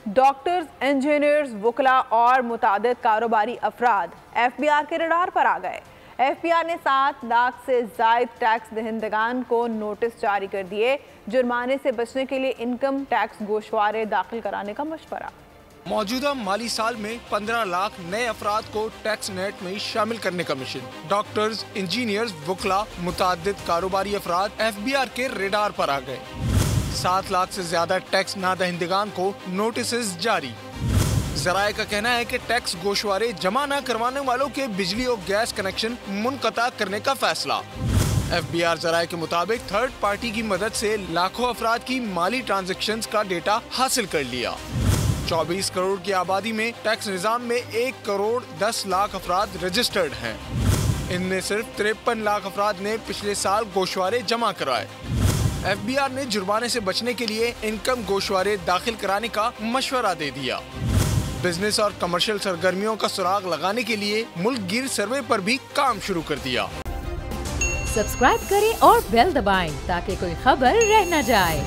Doctors, engineers, وکلا اور متعدد کاروباری افراد ایف بی آر کے رڈار پر آ گئے۔ ایف بی آر نے 7 لاکھ سے زائد ٹیکس دہندگان کو نوٹس جاری کر دیے۔ جرمانے سے بچنے کے لیے انکم ٹیکس گوشوارے داخل کرانے کا مشورہ۔ موجودہ مالی سال میں 15 لاکھ نئے افراد کو ٹیکس نیٹ میں شامل کرنے کا مشن۔ ڈاکٹرز، انجینئرز، وکلا، متعدد کاروباری افراد ایف بی آر کے ریڈار پر آ گئے۔ 7 لاکھ سے زیادہ ٹیکس نہ دہندگان کو نوٹسز جاری۔ ذرائع کا کہنا ہے کہ ٹیکس گوشوارے جمع نہ کروانے والوں کے بجلی اور گیس کنیکشن منقطع کرنے کا فیصلہ۔ ایف بی آر ذرائع کے مطابق تھرڈ پارٹی کی مدد سے لاکھوں افراد کی مالی ٹرانزیکشنز کا ڈیٹا حاصل کر لیا۔ 24 کروڑ کی آبادی میں ٹیکس نظام میں 1 کروڑ 10 لاکھ افراد رجسٹرڈ ہیں۔ ان میں صرف 53 لاکھ افراد نے پچھلے سال گوشوارے جمع کرائے۔ ایف بی آر نے جرمانے سے بچنے کے لیے انکم گوشوارے داخل کرانے کا مشورہ دے دیا۔ بزنس اور کمرشل سرگرمیوں کا سراغ لگانے کے لیے ملک گیر سروے پر بھی کام شروع کر دیا۔ سبسکرائب کریں اور بیل دبائیں تاکہ کوئی خبر رہ نہ جائے۔